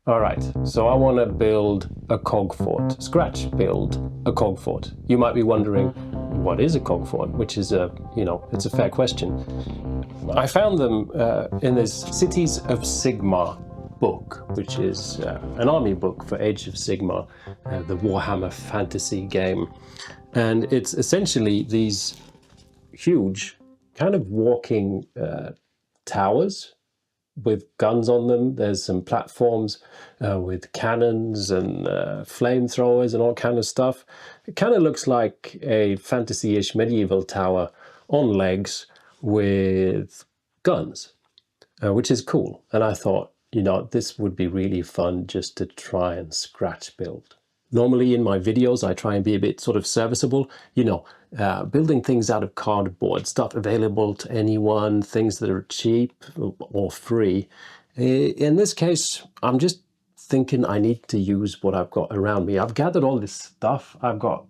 All right, so I want to build a cog fort, scratch build a cog fort. You might be wondering, what is a cog fort? Which is it's a fair question. I found them in this Cities of Sigmar book, which is an army book for Age of Sigmar, the Warhammer fantasy game. And it's essentially these huge kind of walking towers with guns on them. There's some platforms with cannons and flamethrowers and all kind of stuff. It kind of looks like a fantasy-ish medieval tower on legs with guns, which is cool. And I thought, this would be really fun just to try and scratch build. Normally in my videos, I try and be a bit sort of serviceable, building things out of cardboard, stuff available to anyone, things that are cheap or free. In this case, I'm just thinking I need to use what I've got around me. I've gathered all this stuff. I've got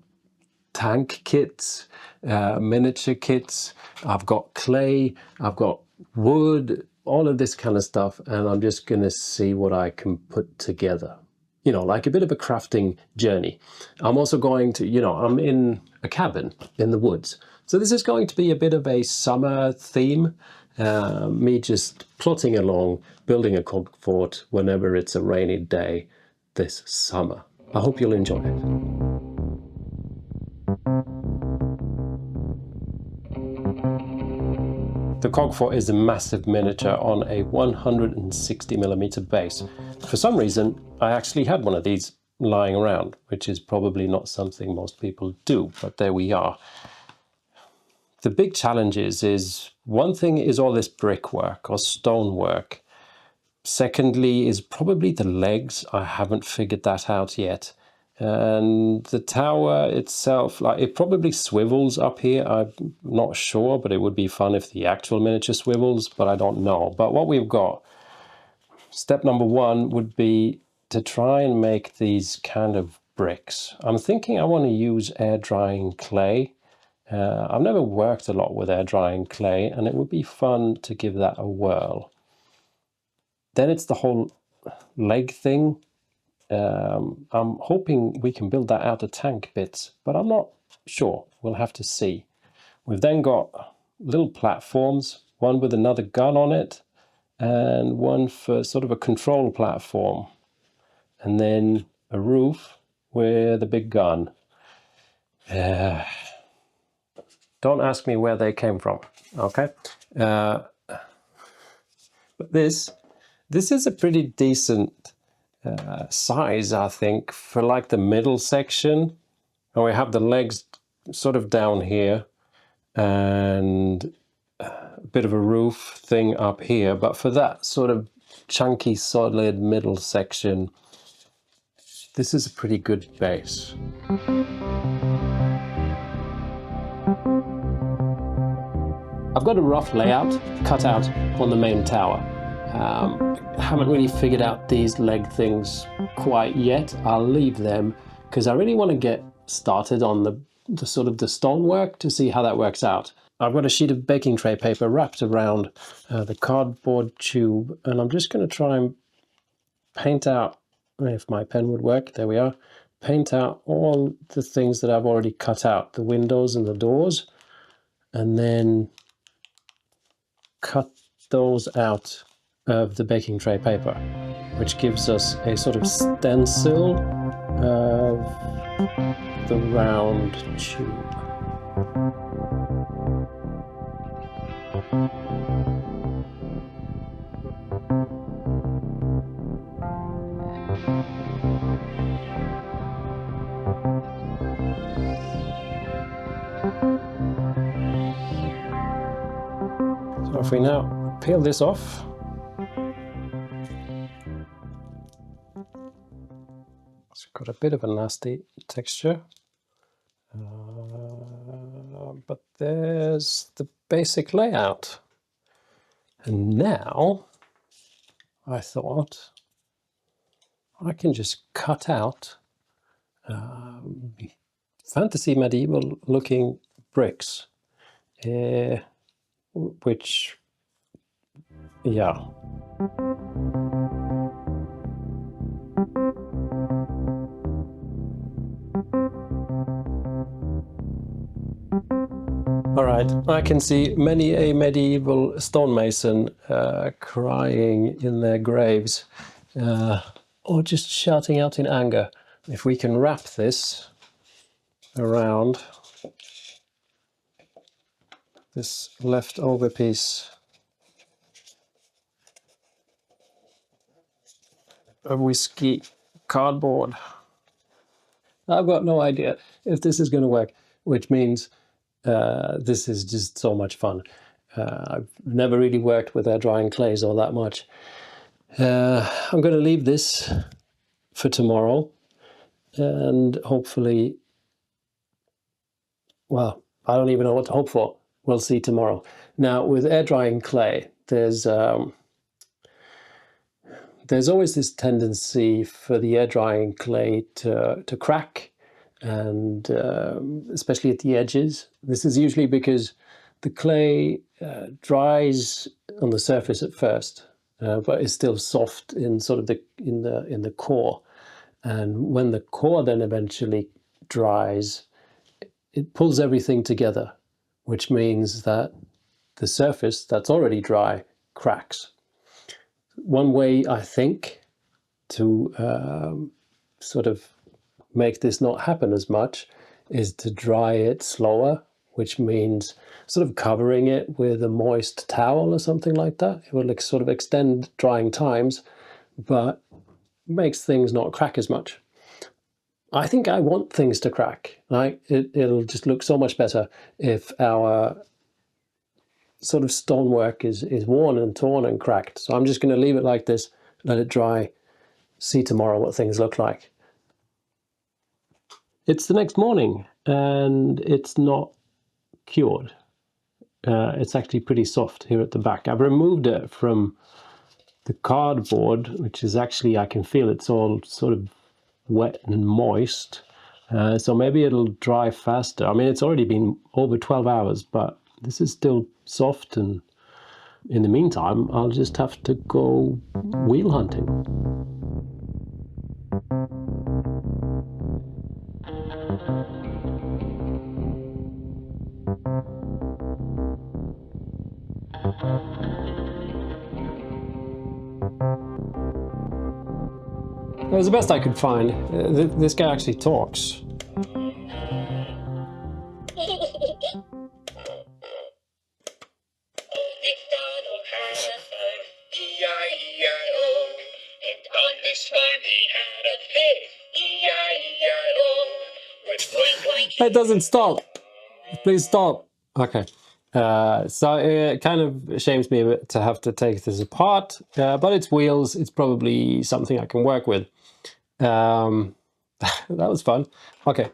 tank kits, miniature kits, I've got clay, I've got wood, all of this kind of stuff, and I'm just going to see what I can put together. Like a bit of a crafting journey. I'm also going to, I'm in a cabin in the woods. So this is going to be a bit of a summer theme. Me just plodding along, building a cog fort whenever it's a rainy day this summer. I hope you'll enjoy it. The cog fort is a massive miniature on a 160mm base. For some reason, I actually had one of these lying around, which is probably not something most people do, but there we are. The big challenge is one thing is all this brickwork or stonework. Secondly is probably the legs. I haven't figured that out yet. And the tower itself, it probably swivels up here. I'm not sure, but it would be fun if the actual miniature swivels, but I don't know. But what we've got, step number one would be to try and make these kind of bricks. I'm thinking I want to use air drying clay. I've never worked a lot with air drying clay, and it would be fun to give that a whirl. Then it's the whole leg thing. I'm hoping we can build that out of tank bits, but I'm not sure. We'll have to see. We've then got little platforms, one with another gun on it, and one for sort of a control platform. And then a roof with a big gun. Don't ask me where they came from, okay? But this is a pretty decent size, I think, for like the middle section. And we have the legs sort of down here and a bit of a roof thing up here. But for that sort of chunky, solid middle section, this is a pretty good base. I've got a rough layout cut out on the main tower. Haven't really figured out these leg things quite yet. I'll leave them because I really want to get started on the sort of the stonework to see how that works out. I've got a sheet of baking tray paper wrapped around the cardboard tube, and I'm just going to try and paint out, if my pen would work, there we are, paint out all the things that I've already cut out, the windows and the doors, and then cut those out of the baking tray paper, which gives us a sort of stencil of the round tube. So if we now peel this off, it's got a bit of a nasty texture, but there's the basic layout. And now I thought I can just cut out fantasy medieval looking bricks, which, yeah. All right, I can see many a medieval stonemason crying in their graves, or just shouting out in anger. If we can wrap this around this leftover piece of whiskey cardboard, I've got no idea if this is going to work, which means this is just so much fun. I've never really worked with air drying clays all that much. I'm going to leave this for tomorrow, and hopefully, well, I don't even know what to hope for. We'll see tomorrow. Now, with air drying clay, there's always this tendency for the air drying clay to crack, and especially at the edges. This is usually because the clay dries on the surface at first, but is still soft in sort of in the core. And when the core then eventually dries, it pulls everything together, which means that the surface that's already dry cracks. One way, I think, to sort of make this not happen as much is to dry it slower, which means sort of covering it with a moist towel or something like that. It will sort of extend drying times, but makes things not crack as much. I think I want things to crack. Right? It'll just look so much better if our sort of stonework is worn and torn and cracked. So I'm just going to leave it like this, let it dry, see tomorrow what things look like. It's the next morning and it's not cured. It's actually pretty soft here at the back. I've removed it from the cardboard, which is actually, I can feel it's all sort of wet and moist. So maybe it'll dry faster. I mean, it's already been over 12 hours, but this is still soft, and in the meantime, I'll just have to go wheel hunting. It was the best I could find. This guy actually talks. It doesn't stop. Please stop. Okay. So it kind of shames me a bit to have to take this apart, but it's wheels. It's probably something I can work with. That was fun. Okay.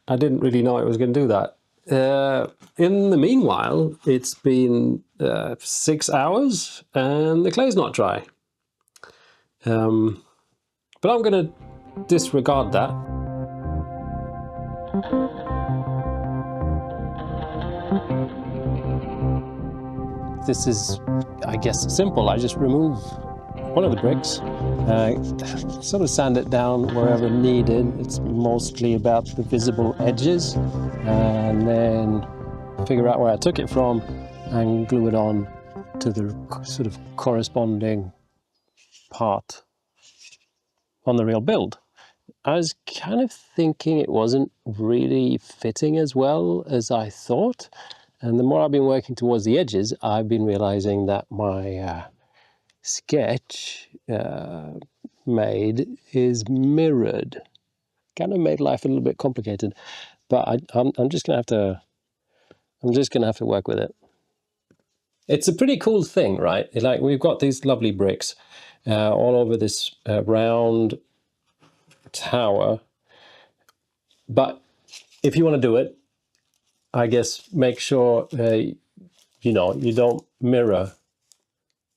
I didn't really know it was going to do that. In the meanwhile, it's been 6 hours and the clay's not dry. But I'm going to disregard that. This is, I guess, simple. I just remove one of the bricks, sort of sand it down wherever needed. It's mostly about the visible edges, and then figure out where I took it from and glue it on to the sort of corresponding part on the real build. I was kind of thinking it wasn't really fitting as well as I thought. And the more I've been working towards the edges, I've been realizing that my sketch made is mirrored. Kind of made life a little bit complicated, but I'm just gonna have to work with it. It's a pretty cool thing, right? Like, we've got these lovely bricks all over this round tower, but if you want to do it, I guess make sure you don't mirror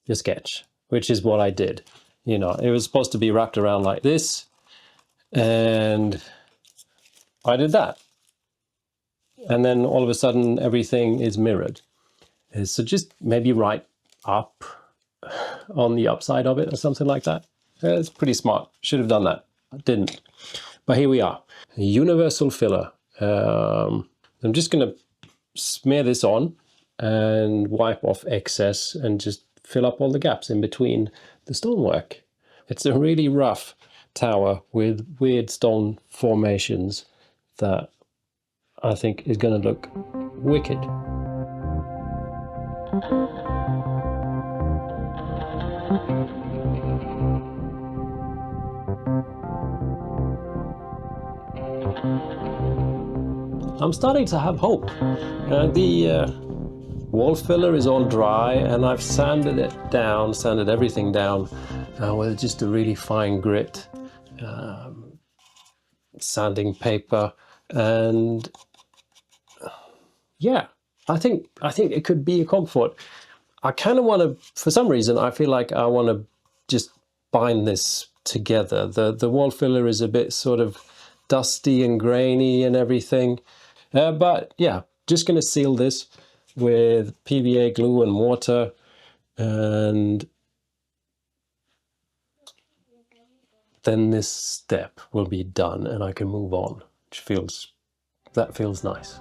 your sketch, which is what I did. It was supposed to be wrapped around like this, and I did that. And then all of a sudden, everything is mirrored. So just maybe write up on the upside of it or something like that. It's pretty smart. Should have done that. I didn't. But here we are. Universal filler. I'm just going to smear this on and wipe off excess and just fill up all the gaps in between the stonework. It's a really rough tower with weird stone formations that I think is going to look wicked. I'm starting to have hope. The wall filler is all dry and I've sanded it down, sanded everything down with just a really fine grit sanding paper, and yeah, I think it could be a cog fort. I kind of want to, for some reason, I feel like I want to just bind this together. The wall filler is a bit sort of dusty and grainy and everything, but yeah, just going to seal this with PVA glue and water, and then this step will be done and I can move on, which feels nice.